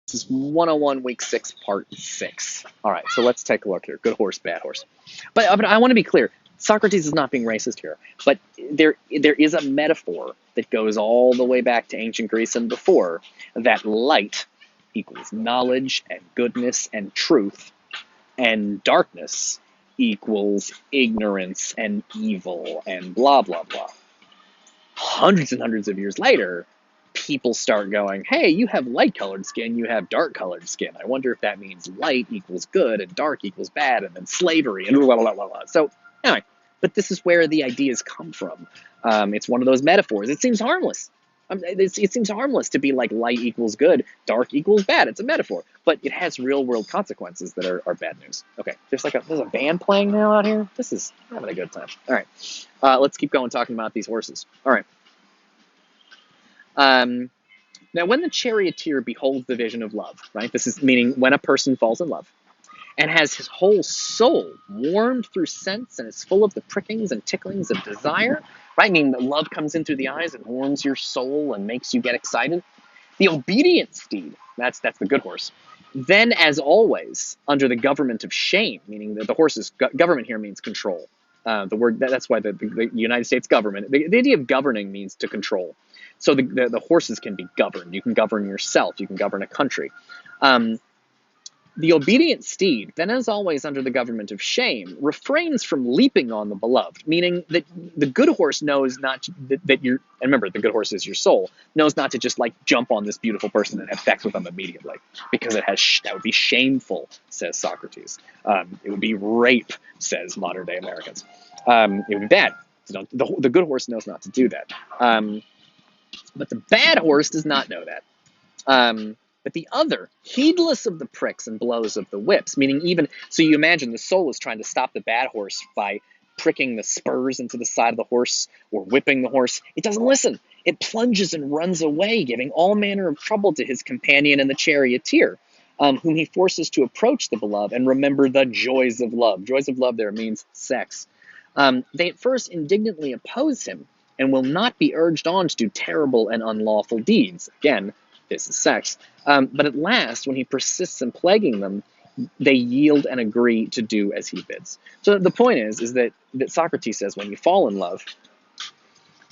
This is 101 week 6 part 6. All right, so let's take a look here. Good horse, bad horse. But I want to be clear. Socrates is not being racist here, but there is a metaphor that goes all the way back to ancient Greece and before, that light equals knowledge and goodness and truth, and darkness equals ignorance and evil and blah blah blah. Hundreds and hundreds of years later, people start going, hey, you have light colored skin, you have dark colored skin. I wonder if that means light equals good and dark equals bad, and then slavery and blah, blah, blah, blah. So, anyway, but this is where the ideas come from. It's one of those metaphors. It seems harmless. It seems harmless to be like light equals good, dark equals bad. It's a metaphor, but it has real world consequences that are bad news. Okay, there's a band playing now out here. This is having a good time. All right, let's keep going talking about these horses. All right. Now, when the charioteer beholds the vision of love, right? This is meaning when a person falls in love and has his whole soul warmed through sense and is full of the prickings and ticklings of desire, right? Meaning that love comes in through the eyes and warms your soul and makes you get excited. The obedient steed, that's the good horse. Then, as always, under the government of shame, meaning that the horse's government here means control. The word that's why the United States government, the idea of governing means to control. So the horses can be governed. You can govern yourself. You can govern a country. The obedient steed, then as always under the government of shame, refrains from leaping on the beloved, meaning that the good horse knows not to, that you're, and remember, the good horse is your soul, knows not to just like jump on this beautiful person and have sex with them immediately, because that would be shameful, says Socrates. It would be rape, says modern day Americans. It would be bad. So the good horse knows not to do that. But the bad horse does not know that. But the other, heedless of the pricks and blows of the whips, meaning even, so you imagine the soul is trying to stop the bad horse by pricking the spurs into the side of the horse or whipping the horse. It doesn't listen. It plunges and runs away, giving all manner of trouble to his companion and the charioteer, whom he forces to approach the beloved and remember the joys of love. Joys of love there means sex. They at first indignantly oppose him and will not be urged on to do terrible and unlawful deeds. Again, this is sex. But at last, when he persists in plaguing them, they yield and agree to do as he bids. So the point is that Socrates says when you fall in love,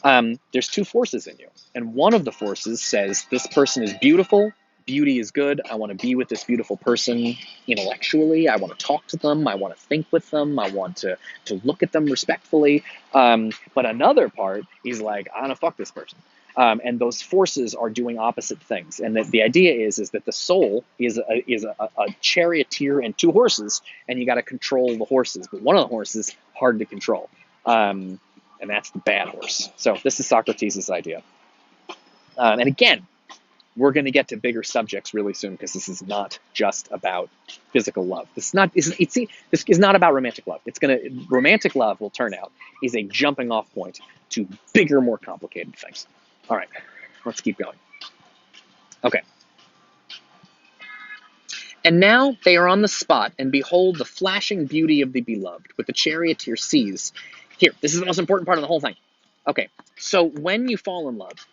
there's two forces in you. And one of the forces says, this person is beautiful, beauty is good, I want to be with this beautiful person intellectually, I want to talk to them, I want to think with them, I want to look at them respectfully. But another part is like, I want to fuck this person. And those forces are doing opposite things. And the idea is that the soul is a charioteer and two horses, and you got to control the horses. But one of the horses is hard to control. And that's the bad horse. So this is Socrates' idea. And again, we're going to get to bigger subjects really soon, because this is not just about physical love. This is not about romantic love. Romantic love will turn out is a jumping off point to bigger, more complicated things. All right, let's keep going. Okay. And now they are on the spot, and behold the flashing beauty of the beloved, with the charioteer sees. Here, this is the most important part of the whole thing. Okay, so when you fall in love,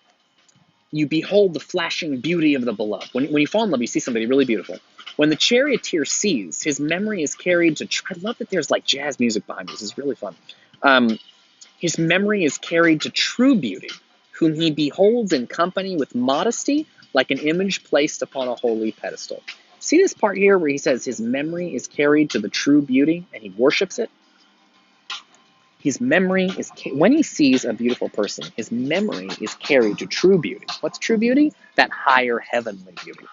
you behold the flashing beauty of the beloved. When you fall in love, you see somebody really beautiful. When the charioteer sees, his memory is carried to... I love that there's like jazz music behind this. It's really fun. His memory is carried to true beauty, whom he beholds in company with modesty, like an image placed upon a holy pedestal. See this part here where he says his memory is carried to the true beauty and he worships it? His memory is, when he sees a beautiful person, his memory is carried to true beauty. What's true beauty? That higher heavenly beauty.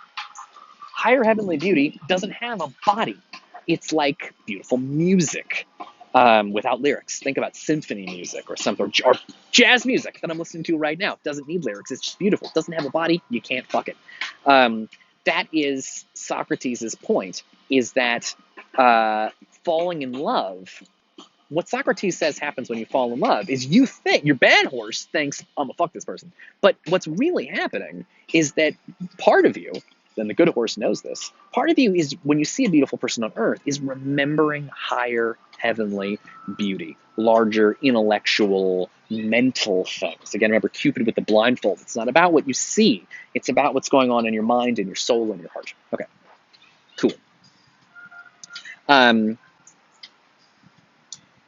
Higher heavenly beauty doesn't have a body. It's like beautiful music. Without lyrics. Think about symphony music or something, or jazz music that I'm listening to right now. It doesn't need lyrics. It's just beautiful. It doesn't have a body. You can't fuck it. That is Socrates' point, is that falling in love, what Socrates says happens when you fall in love is you think, your bad horse thinks, I'm gonna fuck this person. But what's really happening is that part of you, and the good horse knows this, part of you is, when you see a beautiful person on earth, is remembering higher heavenly beauty, larger intellectual mental things. Again, remember Cupid with the blindfold. It's not about what you see. It's about what's going on in your mind and your soul and your heart. Okay, cool.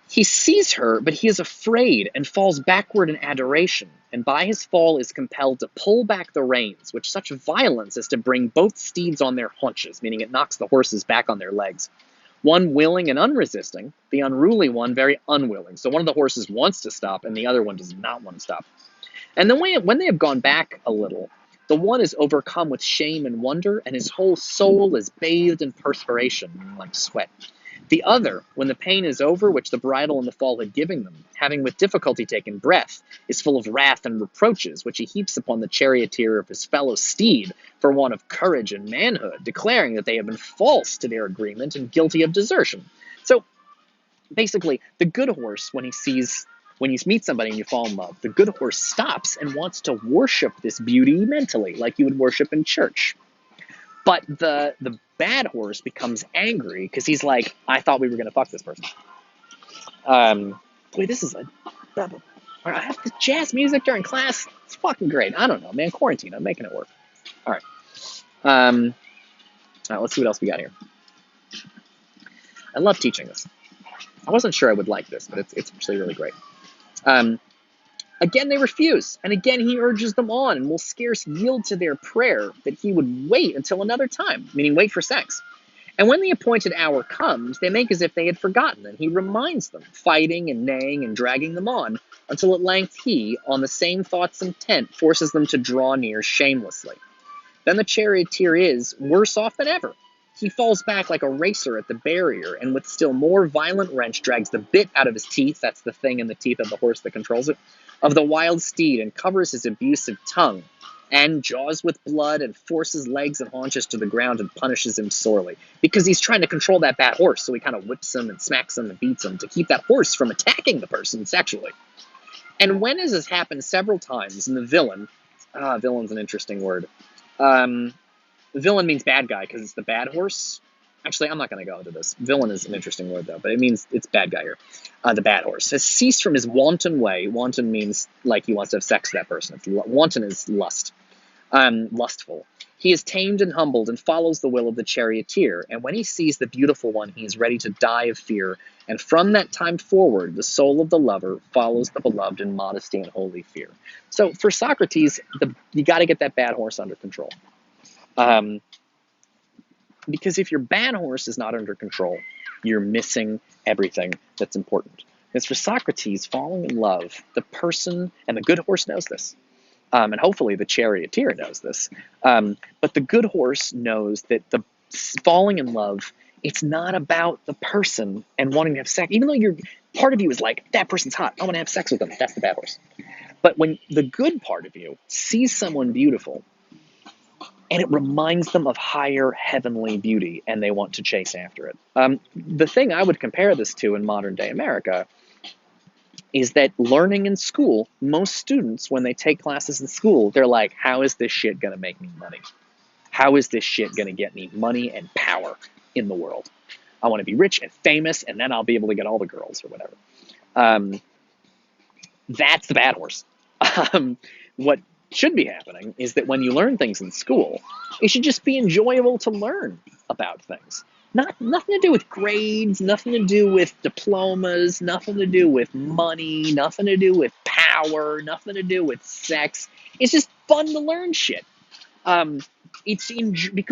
He sees her, but he is afraid and falls backward in adoration, and by his fall is compelled to pull back the reins with such violence as to bring both steeds on their haunches, meaning it knocks the horses back on their legs. One willing and unresisting, the unruly one very unwilling. So one of the horses wants to stop, and the other one does not want to stop. And then when they have gone back a little, the one is overcome with shame and wonder, and his whole soul is bathed in perspiration, like sweat. The other, when the pain is over which the bridle and the fall had given them, having with difficulty taken breath, is full of wrath and reproaches, which he heaps upon the charioteer of his fellow steed for want of courage and manhood, declaring that they have been false to their agreement and guilty of desertion. So basically, the good horse, when you meet somebody and you fall in love, the good horse stops and wants to worship this beauty mentally, like you would worship in church. But the bad horse becomes angry because he's like, I thought we were going to fuck this person. Boy, this is I have the jazz music during class. It's fucking great. I don't know, man. Quarantine. I'm making it work. All right. All right, let's see what else we got here. I love teaching this. I wasn't sure I would like this, but it's actually really great. Again, they refuse, and again he urges them on and will scarce yield to their prayer that he would wait until another time, meaning wait for sex. And when the appointed hour comes, they make as if they had forgotten, and he reminds them, fighting and neighing and dragging them on, until at length he, on the same thoughts intent, forces them to draw near shamelessly. Then the charioteer is worse off than ever. He falls back like a racer at the barrier, and with still more violent wrench drags the bit out of his teeth, that's the thing in the teeth of the horse that controls it, of the wild steed, and covers his abusive tongue, and jaws with blood, and forces legs and haunches to the ground, and punishes him sorely. Because he's trying to control that bad horse, so he kind of whips him and smacks him and beats him to keep that horse from attacking the person sexually. And when as has happened several times, and the villain's an interesting word. Villain means bad guy because it's the bad horse. Actually, I'm not going to go into this. Villain is an interesting word, though, but it means it's bad guy here. The bad horse has ceased from his wanton way. Wanton means like he wants to have sex with that person. Wanton is lust, lustful. He is tamed and humbled and follows the will of the charioteer. And when he sees the beautiful one, he is ready to die of fear. And from that time forward, the soul of the lover follows the beloved in modesty and holy fear. So for Socrates, you got to get that bad horse under control. Because if your bad horse is not under control, you're missing everything that's important. Because for Socrates, falling in love, the person, and the good horse knows this, and hopefully the charioteer knows this, but the good horse knows that the falling in love, it's not about the person and wanting to have sex. Even though part of you is like, that person's hot, I want to have sex with them. That's the bad horse. But when the good part of you sees someone beautiful, and it reminds them of higher heavenly beauty, and they want to chase after it. The thing I would compare this to in modern day America is that learning in school, most students, when they take classes in school, they're like, how is this shit going to make me money? How is this shit going to get me money and power in the world? I want to be rich and famous, and then I'll be able to get all the girls or whatever. That's the bad horse. What should be happening is that when you learn things in school, it should just be enjoyable to learn about things. Nothing to do with grades, nothing to do with diplomas, nothing to do with money, nothing to do with power, nothing to do with sex. It's just fun to learn shit. Because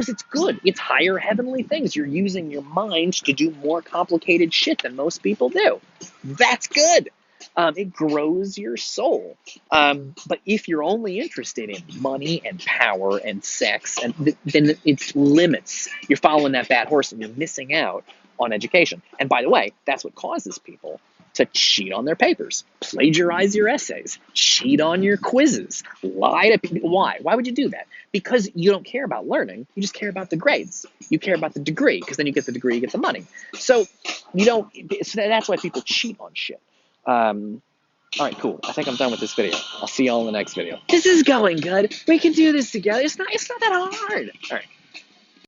it's good. It's higher heavenly things. You're using your mind to do more complicated shit than most people do. That's good. It grows your soul. But if you're only interested in money and power and sex, then it's limits. You're following that bad horse and you're missing out on education. And by the way, that's what causes people to cheat on their papers, plagiarize your essays, cheat on your quizzes, lie to people. Why? Why would you do that? Because you don't care about learning. You just care about the grades. You care about the degree, because then you get the degree, you get the money. So that's why people cheat on shit. All right, cool. I think I'm done with this video. I'll see y'all in the next video. This is going good. We can do this together. It's not that hard. All right.